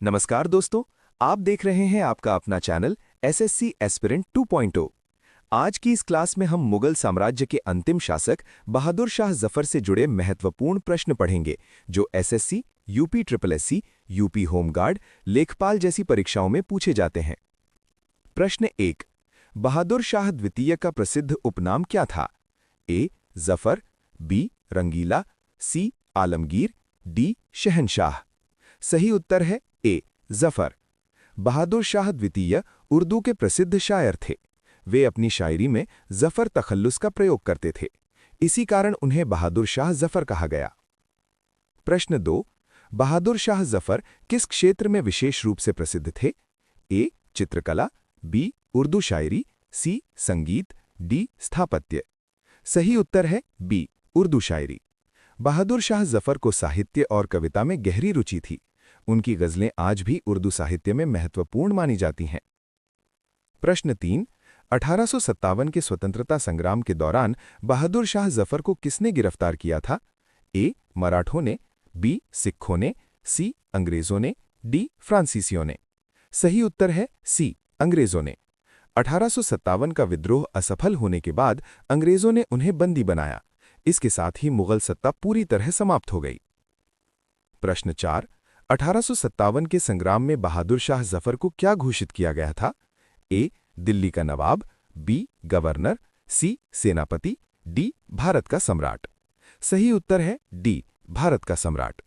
नमस्कार दोस्तों, आप देख रहे हैं आपका अपना चैनल एसएससी एस्पिरेंट 2.0। आज की इस क्लास में हम मुगल साम्राज्य के अंतिम शासक बहादुर शाह जफर से जुड़े महत्वपूर्ण प्रश्न पढ़ेंगे, जो SSC, UP triple SC, UP home guard, लेखपाल जैसी परीक्षाओं में पूछे जाते हैं। प्रश्न 1। बहादुर शाह द्वितीय का प्रसिद्ध उपनाम क्या था? ए. जफर, बी. रंगीला, सी. आलमगीर, डी. शहनशाह। सही उत्तर है ए. जफर। बहादुर शाह द्वितीय उर्दू के प्रसिद्ध शायर थे। वे अपनी शायरी में जफर तखल्लुस का प्रयोग करते थे। इसी कारण उन्हें बहादुर शाह जफर कहा गया। प्रश्न 2। बहादुर शाह जफर किस क्षेत्र में विशेष रूप से प्रसिद्ध थे? ए. चित्रकला, बी. उर्दू शायरी, सी. संगीत, डी. स्थापत्य। सही उत्तर है बी. उर्दू शायरी। बहादुर शाह जफर को साहित्य और कविता में गहरी रुचि थी। उनकी गजलें आज भी उर्दू साहित्य में महत्वपूर्ण मानी जाती हैं। प्रश्न 3। 1857 के स्वतंत्रता संग्राम के दौरान बहादुर शाह जफर को किसने गिरफ्तार किया था? ए. मराठों ने, बी. सिखों ने, सी. अंग्रेजों ने, डी. फ्रांसीसियों ने। सही उत्तर है सी. अंग्रेजों ने। 1857 का विद्रोह असफल होने के बाद अंग्रेजों ने उन्हें बंदी बनाया। इसके साथ ही मुगल सत्ता पूरी तरह समाप्त हो गई। प्रश्न 4। 1857 के संग्राम में बहादुर शाह जफर को क्या घोषित किया गया था? ए. दिल्ली का नवाब, बी. गवर्नर, सी. सेनापति, डी. भारत का सम्राट। सही उत्तर है डी. भारत का सम्राट।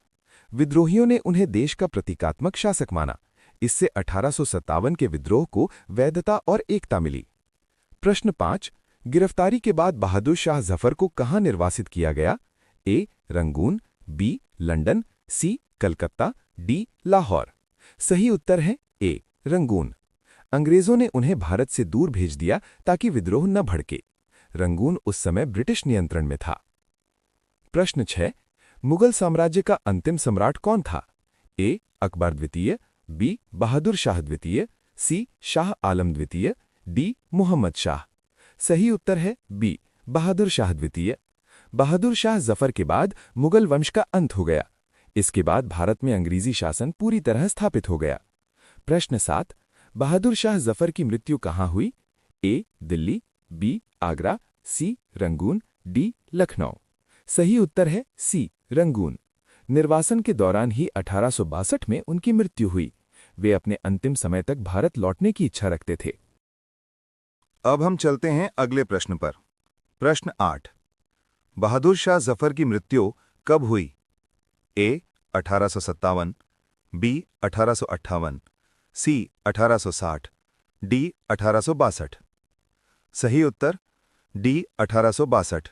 विद्रोहियों ने उन्हें देश का प्रतीकात्मक शासक माना। इससे 1857 के विद्रोह को वैधता और एकता मिली। प्रश्न 5। गिरफ्तारी के बाद बहादुर शाह जफर को कहां निर्वासित किया गया? A. Rangoon, B. London, C. Calcutta, D. Lahore. सही उत्तर है ए. रंगून। अंग्रेजों ने उन्हें भारत से दूर भेज दिया ताकि विद्रोह न भड़के। रंगून उस समय ब्रिटिश नियंत्रण में था। प्रश्न 6। मुगल साम्राज्य का अंतिम सम्राट कौन था? ए. अकबर द्वितीय, बी. बहादुर शाह द्वितीय, सी. शाह आलम द्वितीय, डी. मुहम्मद शाह। सही उत्तर है बी. बहादुर शाह द्वितीय। बहादुर शाह जफर के बाद मुगल वंश का अंत हो गया। इसके बाद भारत में अंग्रेजी शासन पूरी तरह स्थापित हो गया। प्रश्न 7। बहादुर शाह जफर की मृत्यु कहाँ हुई? A. Delhi, B. Agra, C. Rangoon, D. Lucknow. सही उत्तर है सी. रंगून। निर्वासन के दौरान ही 1862 में उनकी मृत्यु हुई। वे अपने अंतिम समय तक भारत लौटने की इच्छा रखते थे। अब हम चलते हैं अगले प्रश्न पर। प्रश्न 8। बहादुर शाह जफर की मृत्यु कब हुई? ए. 1857, बी. 1858, सी. 1860, डी. 1862। सही उत्तर डी. 1862।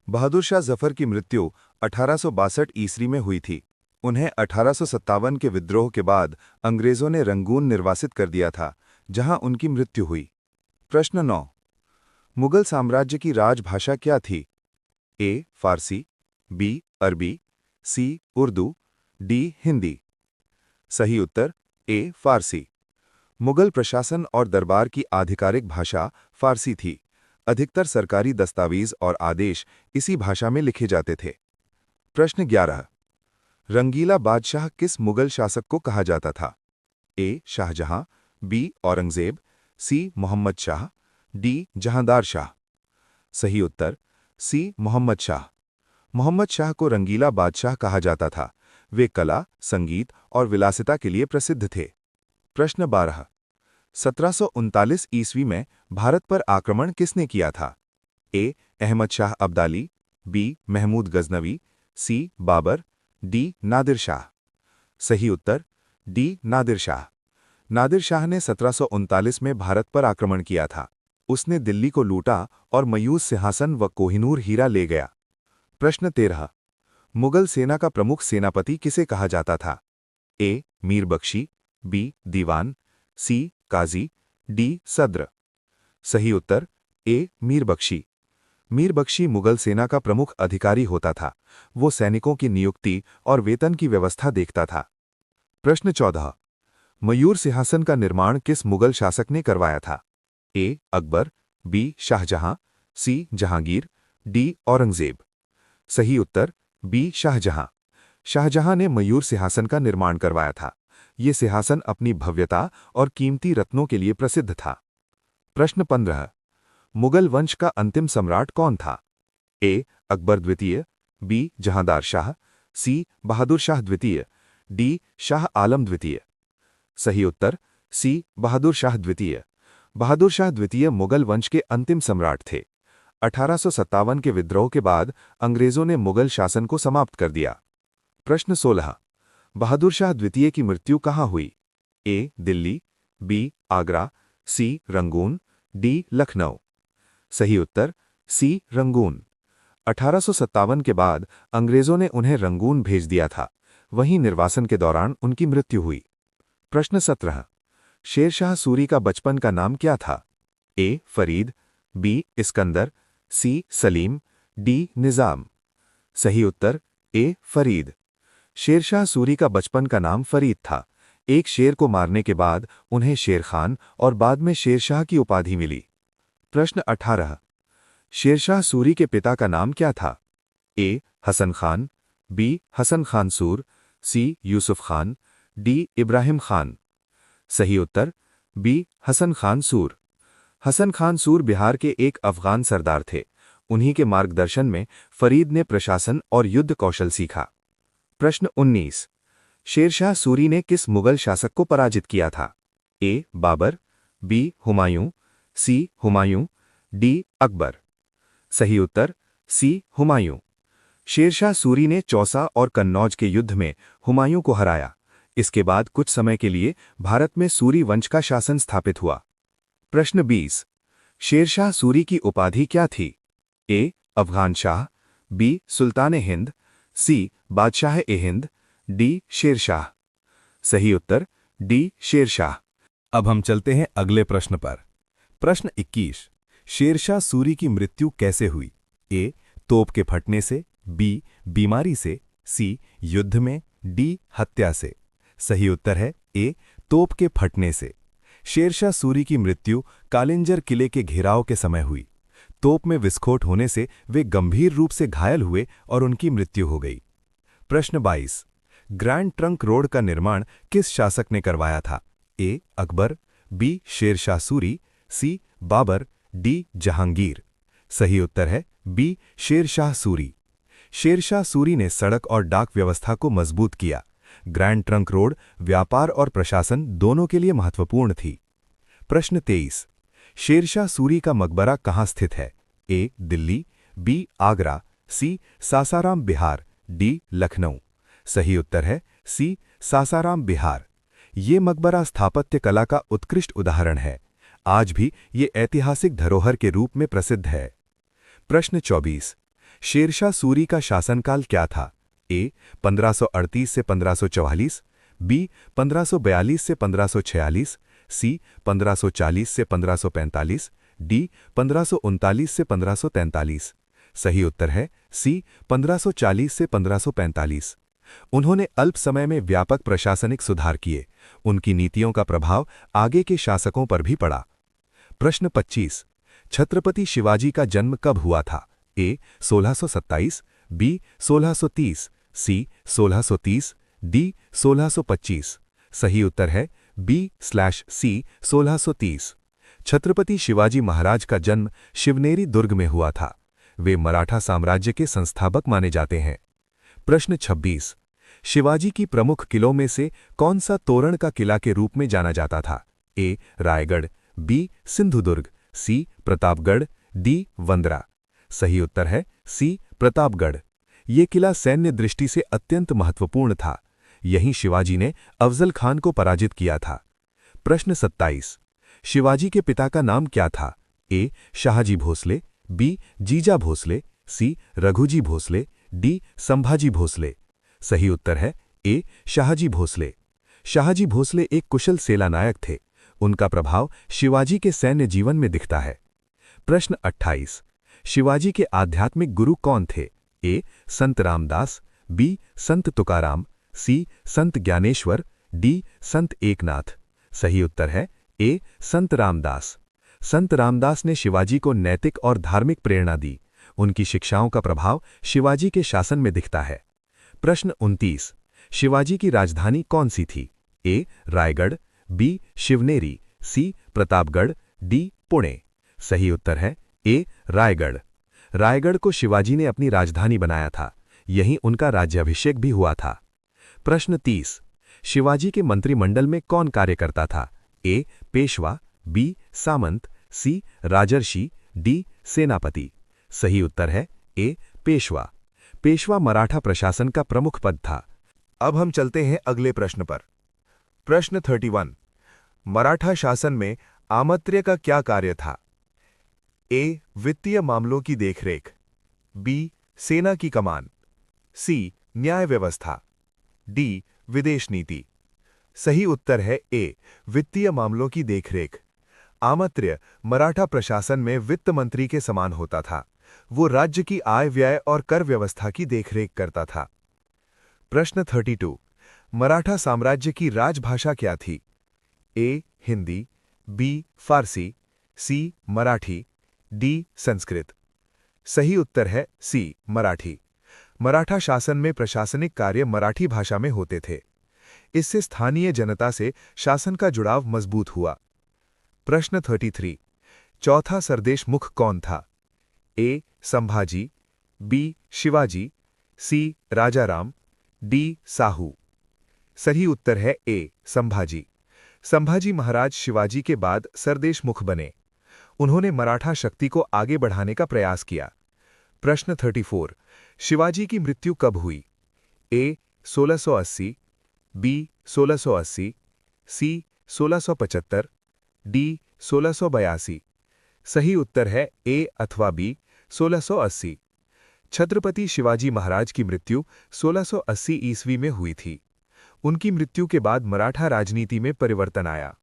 बहादुर शाह जफर की मृत्यु 1862 ईस्वी में हुई थी। उन्हें 1857 के विद्रोह के बाद अंग्रेजों ने रंगून निर्वासित कर दिया था, जहां उनकी मृत्यु हुई। प्रश्न 9। मुगल साम्राज्य की राजभाषा क्या थी? ए. फारसी, बी. अरबी, सी. उर्दू, डी. हिंदी। सही उत्तर ए. फारसी। मुगल प्रशासन और दरबार की आधिकारिक भाषा फारसी थी। अधिकतर सरकारी दस्तावेज और आदेश इसी भाषा में लिखे जाते थे। प्रश्न 11। रंगीला बादशाह किस मुगल शासक को कहा जाता था? ए. शाहजहां, बी. औरंगजेब, सी. मोहम्मद शाह, डी. जहांदार शाह। सही उत्तर सी. मोहम्मद शाह। मोहम्मद शाह को रंगीला बादशाह कहा जाता था। वे कला, संगीत और विलासिता के लिए प्रसिद्ध थे। प्रश्न 12। 1739 ईस्वी में भारत पर आक्रमण किसने किया था? ए. अहमद शाह अब्दाली, बी. महमूद गजनवी, सी. बाबर, डी. नादिर शाह। सही उत्तर डी. नादिर शाह। नादिर शाह ने 1739 में भारत पर आक्रमण किया था। उसने दिल्ली को लूटा और मयूर सिंहासन व कोहिनूर हीरा ले गया। प्रश्न 13। मुगल सेना का प्रमुख सेनापति किसे कहा जाता था? ए. मीर बख्शी, बी. दीवान, सी. काजी, डी. सद्र। सही उत्तर ए. मीर बख्शी। मीर बख्शी मुगल सेना का प्रमुख अधिकारी होता था। वो सैनिकों की नियुक्ति और वेतन की व्यवस्था देखता था। प्रश्न 14। मयूर सिंहासन का निर्माण किस मुगल शासक ने करवाया था? ए. अकबर, बी. शाहजहां, सी. जहांगीर, डी. औरंगजेब। सही उत्तर बी. शाहजहां। शाहजहां ने मयूर सिंहासन का निर्माण करवाया था। ये सिंहासन अपनी भव्यता और कीमती रत्नों के लिए प्रसिद्ध था। प्रश्न 15। मुगल वंश का अंतिम सम्राट कौन था? ए. अकबर द्वितीय, बी. जहांदार शाह, सी. बहादुर शाह द्वितीय, डी. शाह आलम द्वितीय। सही उत्तर सी. बहादुर शाह द्वितीय। बहादुर शाह द्वितीय मुगल वंश के अंतिम सम्राट थे। 1857 के विद्रोह के बाद अंग्रेजों ने मुगल शासन को समाप्त कर दिया। प्रश्न 16। बहादुर शाह द्वितीय की मृत्यु कहाँ हुई? A. Delhi, B. Agra, C. Rangoon, D. Lucknow. सही उत्तर सी. रंगून। 1857 के बाद अंग्रेजों ने उन्हें रंगून भेज दिया था। वहीं निर्वासन के दौरान उनकी मृत्यु हुई। प्रश्न 17। शेरशाह सूरी का बचपन का नाम क्या था? ए. फरीद, बी. इस्कंदर, सी. सलीम, डी. निजाम। सही उत्तर ए. फरीद। शेरशाह सूरी का बचपन का नाम फरीद था। एक शेर को मारने के बाद उन्हें शेर खान और बाद में शेरशाह की उपाधि मिली। प्रश्न 18। शेरशाह सूरी के पिता का नाम क्या था? ए. हसन खान, बी. हसन खान सूर, सी. यूसुफ खान, डी. इब्राहिम खान। सही उत्तर बी. हसन खान सूर। हसन खान सूर बिहार के एक अफगान सरदार थे। उन्हीं के मार्गदर्शन में फरीद ने प्रशासन और युद्ध कौशल सीखा। प्रश्न 19। शेरशाह सूरी ने किस मुगल शासक को पराजित किया था? ए. बाबर, बी. हुमायूं, सी. हुमायूं, डी. अकबर। सही उत्तर सी. हुमायूं। शेरशाह सूरी ने चौसा और कन्नौज के युद्ध में हुमायूं को हराया। इसके बाद कुछ समय के लिए भारत में सूरी वंश का शासन स्थापित हुआ। प्रश्न 20। शेरशाह सूरी की उपाधि क्या थी? ए. अफगान शाह, बी. सुल्तान हिंद, सी. बादशाह ए हिंद, डी. शेरशाह। सही उत्तर डी. शेरशाह। अब हम चलते हैं अगले प्रश्न पर। प्रश्न 21। शेरशाह सूरी की मृत्यु कैसे हुई? ए. तोप के फटने से, बी. बीमारी से, सी. युद्ध में, डी. हत्या से। सही उत्तर है ए. तोप के फटने से। शेरशाह सूरी की मृत्यु कालिंजर किले के घेराव के समय हुई। तोप में विस्फोट होने से वे गंभीर रूप से घायल हुए और उनकी मृत्यु हो गई। प्रश्न 22। ग्रैंड ट्रंक रोड का निर्माण किस शासक ने करवाया था? ए. अकबर, बी. शेरशाह सूरी, सी. बाबर, डी. जहांगीर। सही उत्तर है बी. शेरशाह सूरी। शेरशाह सूरी ने सड़क और डाक व्यवस्था को मजबूत किया। ग्रैंड ट्रंक रोड व्यापार और प्रशासन दोनों के लिए महत्वपूर्ण थी। प्रश्न 23। शेरशाह सूरी का मकबरा कहाँ स्थित है? ए. दिल्ली, बी. आगरा, सी. सासाराम बिहार, डी. लखनऊ। सही उत्तर है सी. सासाराम बिहार। ये मकबरा स्थापत्य कला का उत्कृष्ट उदाहरण है। आज भी ये ऐतिहासिक धरोहर के रूप में प्रसिद्ध है। प्रश्न 24। शेरशाह सूरी का शासनकाल क्या था? ए. 1538 से 1544, बी. 1542 से 1546, सी. 1540 से 1545, डी. 1539 से 1543। सही उत्तर है सी. 1540 से 1545। उन्होंने अल्प समय में व्यापक प्रशासनिक सुधार किए। उनकी नीतियों का प्रभाव आगे के शासकों पर भी पड़ा। प्रश्न 25। छत्रपति शिवाजी का जन्म कब हुआ था? ए. 1627, बी. 1630, सी. 1630, डी. 1625। सही उत्तर है बी/सी. 1630। छत्रपति शिवाजी महाराज का जन्म शिवनेरी दुर्ग में हुआ था। वे मराठा साम्राज्य के संस्थापक माने जाते हैं। प्रश्न 26। शिवाजी की प्रमुख किलों में से कौन सा तोरण का किला के रूप में जाना जाता था? ए. रायगढ़, बी. सिंधुदुर्ग, सी. प्रतापगढ़, डी. वंदरा। सही उत्तर है सी. प्रतापगढ़। ये किला सैन्य दृष्टि से अत्यंत महत्वपूर्ण था। यहीं शिवाजी ने अफजल खान को पराजित किया था। प्रश्न 27। शिवाजी के पिता का नाम क्या था? ए. शाहजी भोसले, बी. जीजा भोसले, सी. रघुजी भोसले, डी. संभाजी भोसले। सही उत्तर है ए. शाहजी भोसले। शाहजी भोसले एक कुशल सेनानायक थे। उनका प्रभाव शिवाजी के सैन्य जीवन में दिखता है। प्रश्न 28। शिवाजी के आध्यात्मिक गुरु कौन थे? ए. संत रामदास, बी. संत तुकाराम, सी. संत ज्ञानेश्वर, डी. संत एकनाथ। सही उत्तर है ए. संत रामदास। संत रामदास ने शिवाजी को नैतिक और धार्मिक प्रेरणा दी। उनकी शिक्षाओं का प्रभाव शिवाजी के शासन में दिखता है। प्रश्न 29। शिवाजी की राजधानी कौन सी थी? ए रायगढ़, बी शिवनेरी, सी प्रतापगढ़, डी पुणे। सही उत्तर है ए रायगढ़। रायगढ़ को शिवाजी ने अपनी राजधानी बनाया था, यहीं उनका राज्याभिषेक भी हुआ था। प्रश्न 30। शिवाजी के मंत्रिमंडल में कौन कार्य करता था? ए पेशवा, बी सामंत, सी राजर्षि, डी सेनापति। सही उत्तर है ए पेशवा। पेशवा मराठा प्रशासन का प्रमुख पद था। अब हम चलते हैं अगले प्रश्न पर। प्रश्न 31। मराठा शासन में आमत्र्य का क्या कार्य था? ए वित्तीय मामलों की देखरेख, बी सेना की कमान, सी न्याय व्यवस्था, डी विदेश नीति। सही उत्तर है ए वित्तीय मामलों की देखरेख। आमत्र्य मराठा प्रशासन में वित्त मंत्री के समान होता था। वो राज्य की आय व्यय और कर व्यवस्था की देखरेख करता था। प्रश्न 32। मराठा साम्राज्य की राजभाषा क्या थी? ए हिंदी, बी फारसी, सी मराठी, डी संस्कृत। सही उत्तर है सी मराठी। मराठा शासन में प्रशासनिक कार्य मराठी भाषा में होते थे। इससे स्थानीय जनता से शासन का जुड़ाव मजबूत हुआ। प्रश्न 33। चौथा सरदेश मुख कौन था? ए संभाजी, बी शिवाजी, सी राजाराम, डी साहू। सही उत्तर है ए संभाजी। संभाजी महाराज शिवाजी के बाद सरदेश मुख बने। उन्होंने मराठा शक्ति को आगे बढ़ाने का प्रयास किया। प्रश्न 34। शिवाजी की मृत्यु कब हुई? ए 1680, बी 1680, सी 1675, डी 1682। सही उत्तर है ए अथवा बी 1680। छत्रपति शिवाजी महाराज की मृत्यु 1680 ईस्वी में हुई थी। उनकी मृत्यु के बाद मराठा राजनीति में परिवर्तन आया।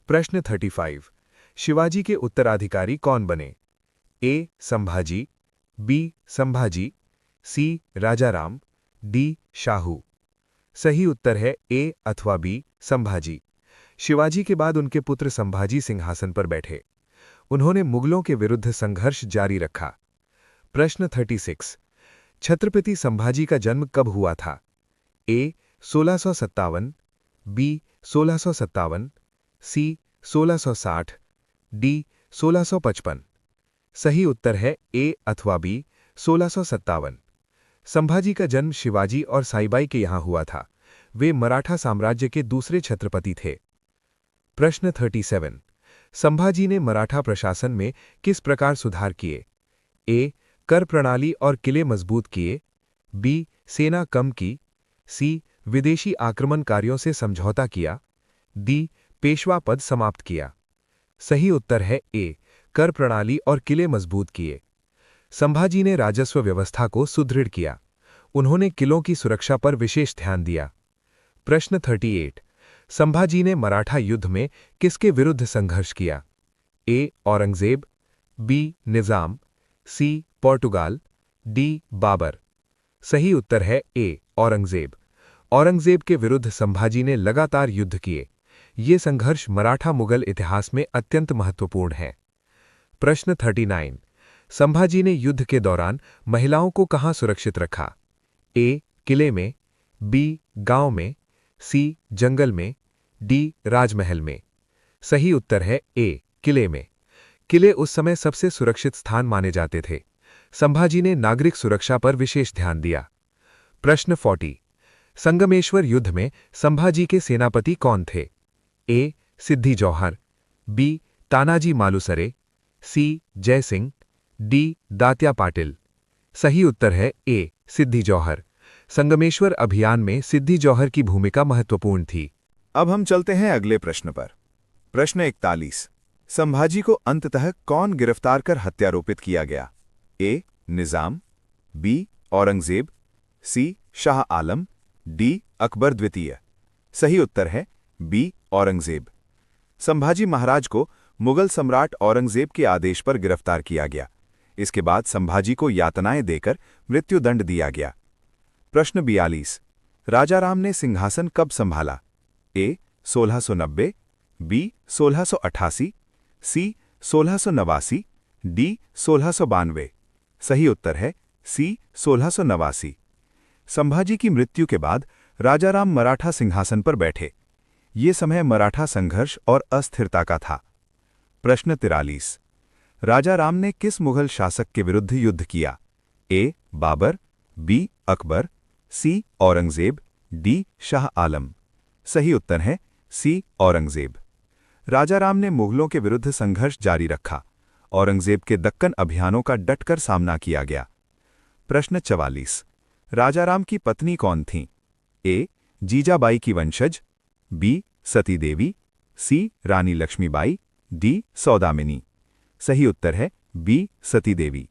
प्रश्न 35। शिवाजी के उत्तराधिकारी कौन बने? ए संभाजी, बी संभाजी, सी राजाराम, डी शाहू। सही उत्तर है ए अथवा बी संभाजी। शिवाजी के बाद उनके पुत्र संभाजी सिंहासन पर बैठे। उन्होंने मुगलों के विरुद्ध संघर्ष जारी रखा। प्रश्न 36। छत्रपति संभाजी का जन्म कब हुआ था? ए 1657, बी 1657, सी 1660, डी 1655। सही उत्तर है ए अथवा बी 1657। संभाजी का जन्म शिवाजी और साईबाई के यहां हुआ था। वे मराठा साम्राज्य के दूसरे छत्रपति थे। प्रश्न 37। संभाजी ने मराठा प्रशासन में किस प्रकार सुधार किए? ए कर प्रणाली और किले मजबूत किए, बी सेना कम की, सी विदेशी आक्रमणकारियों से समझौता किया, डी पेशवा पद समाप्त किया। सही उत्तर है ए कर प्रणाली और किले मजबूत किए। संभाजी ने राजस्व व्यवस्था को सुदृढ़ किया। उन्होंने किलों की सुरक्षा पर विशेष ध्यान दिया। प्रश्न 38। संभाजी ने मराठा युद्ध में किसके विरुद्ध संघर्ष किया? ए औरंगजेब, बी निजाम, सी पोर्टुगाल, डी बाबर। सही उत्तर है ए औरंगजेब। औरंगजेब के विरुद्ध संभाजी ने लगातार युद्ध किए। ये संघर्ष मराठा मुगल इतिहास में अत्यंत महत्वपूर्ण है। प्रश्न 39। संभाजी ने युद्ध के दौरान महिलाओं को कहां सुरक्षित रखा? ए किले में, बी गांव में, सी जंगल में, डी राजमहल में। सही उत्तर है ए किले में। किले उस समय सबसे सुरक्षित स्थान माने जाते थे। संभाजी ने नागरिक सुरक्षा पर विशेष ध्यान दिया। प्रश्न 40। संगमेश्वर युद्ध में संभाजी के सेनापति कौन थे? ए सिद्धि जौहर, बी तानाजी मालुसरे, सी जयसिंह, डी दात्या पाटिल। सही उत्तर है ए सिद्धि जौहर। संगमेश्वर अभियान में सिद्धि जौहर की भूमिका महत्वपूर्ण थी। अब हम चलते हैं अगले प्रश्न पर। प्रश्न 41। संभाजी को अंततः कौन गिरफ्तार कर हत्यारोपित किया गया? ए निजाम, बी औरंगजेब, सी शाह आलम, डी अकबर द्वितीय। सही उत्तर है बी औरंगजेब। संभाजी महाराज को मुगल सम्राट औरंगजेब के आदेश पर गिरफ्तार किया गया। इसके बाद संभाजी को यातनाएं देकर मृत्युदंड दिया गया। प्रश्न 42। राजाराम ने सिंहासन कब संभाला? ए 1690, बी 1688, सी 1689, डी 1692। सही उत्तर है सी 1689। संभाजी की मृत्यु के बाद राजाराम मराठा सिंहासन पर बैठे। ये समय मराठा संघर्ष और अस्थिरता का था। प्रश्न 43। राजा राम ने किस मुगल शासक के विरुद्ध युद्ध किया? ए. बाबर, बी. अकबर, सी. औरंगजेब, डी. शाह आलम। सही उत्तर है सी. औरंगजेब। राजा राम ने मुगलों के विरुद्ध संघर्ष जारी रखा। औरंगजेब के दक्कन अभियानों का डटकर सामना किया गया। प्रश्न 44। राजा राम की पत्नी कौन थीं? ए. जीजाबाई की वंशज, बी. सती देवी, सी. रानी लक्ष्मीबाई, डी. सौदामिनी। सही उत्तर है बी. सती देवी।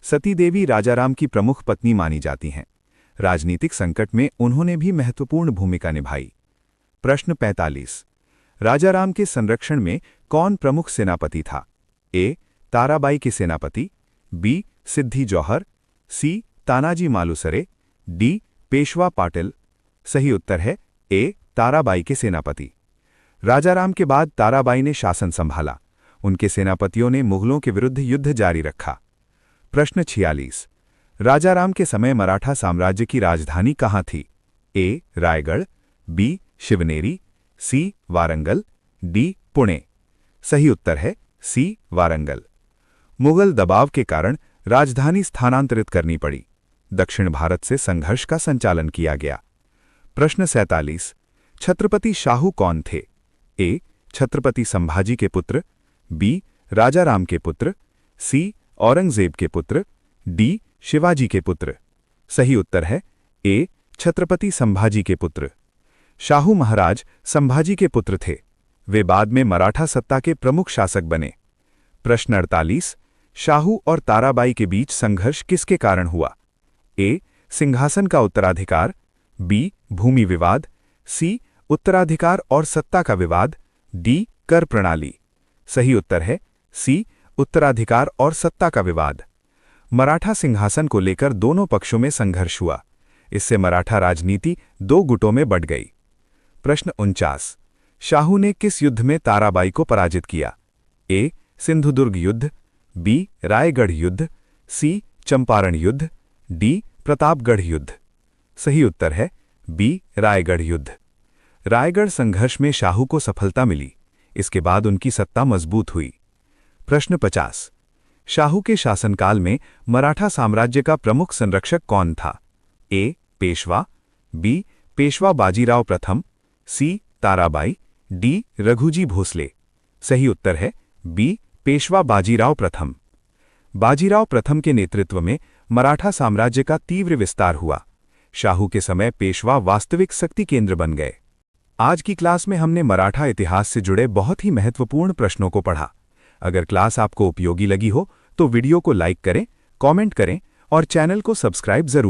सती देवी राजाराम की प्रमुख पत्नी मानी जाती हैं। राजनीतिक संकट में उन्होंने भी महत्वपूर्ण भूमिका निभाई। प्रश्न 45। राजाराम के संरक्षण में कौन प्रमुख सेनापति था? ए. ताराबाई के सेनापति, बी. सिद्धी जौहर, सी. तानाजी मालुसरे, डी. पेशवा पाटिल। सही उत्तर है ए. ताराबाई के सेनापति। राजाराम के बाद ताराबाई ने शासन संभाला। उनके सेनापतियों ने मुगलों के विरुद्ध युद्ध जारी रखा। प्रश्न 46। राजाराम के समय मराठा साम्राज्य की राजधानी कहाँ थी? ए. रायगढ़, बी. शिवनेरी, सी. वारंगल, डी. पुणे। सही उत्तर है सी. वारंगल। मुगल दबाव के कारण राजधानी स्थानांतरित करनी पड़ी। दक्षिण भारत से संघर्ष का संचालन किया गया। प्रश्न 47। छत्रपति शाहू कौन थे? ए. छत्रपति संभाजी के पुत्र, बी. राजाराम के पुत्र, सी. औरंगजेब के पुत्र, डी. शिवाजी के पुत्र। सही उत्तर है ए. छत्रपति संभाजी के पुत्र। शाहू महाराज संभाजी के पुत्र थे। वे बाद में मराठा सत्ता के प्रमुख शासक बने। प्रश्न 48। शाहू और ताराबाई के बीच संघर्ष किसके कारण हुआ? ए. सिंहासन का उत्तराधिकार, बी. भूमि विवाद, सी. उत्तराधिकार और सत्ता का विवाद, डी. कर प्रणाली। सही उत्तर है सी. उत्तराधिकार और सत्ता का विवाद। मराठा सिंहासन को लेकर दोनों पक्षों में संघर्ष हुआ। इससे मराठा राजनीति दो गुटों में बंट गई। प्रश्न 49। शाहू ने किस युद्ध में ताराबाई को पराजित किया? ए. सिंधुदुर्ग युद्ध, बी. रायगढ़ युद्ध, सी. चंपारण युद्ध, डी. प्रतापगढ़ युद्ध। सही उत्तर है बी. रायगढ़ युद्ध। रायगढ़ संघर्ष में शाहू को सफलता मिली। इसके बाद उनकी सत्ता मजबूत हुई। प्रश्न 50। शाहू के शासनकाल में मराठा साम्राज्य का प्रमुख संरक्षक कौन था? ए. पेशवा, बी. पेशवा बाजीराव प्रथम, सी. ताराबाई, डी. रघुजी भोसले। सही उत्तर है बी. पेशवा बाजीराव प्रथम। बाजीराव प्रथम के नेतृत्व में मराठा साम्राज्य का तीव्र विस्तार हुआ। शाहू के समय पेशवा वास्तविक शक्ति केंद्र बन गए। आज की क्लास में हमने मराठा इतिहास से जुड़े बहुत ही महत्वपूर्ण प्रश्नों को पढ़ा। अगर क्लास आपको उपयोगी लगी हो तो वीडियो को लाइक करें, कमेंट करें और चैनल को सब्सक्राइब जरूर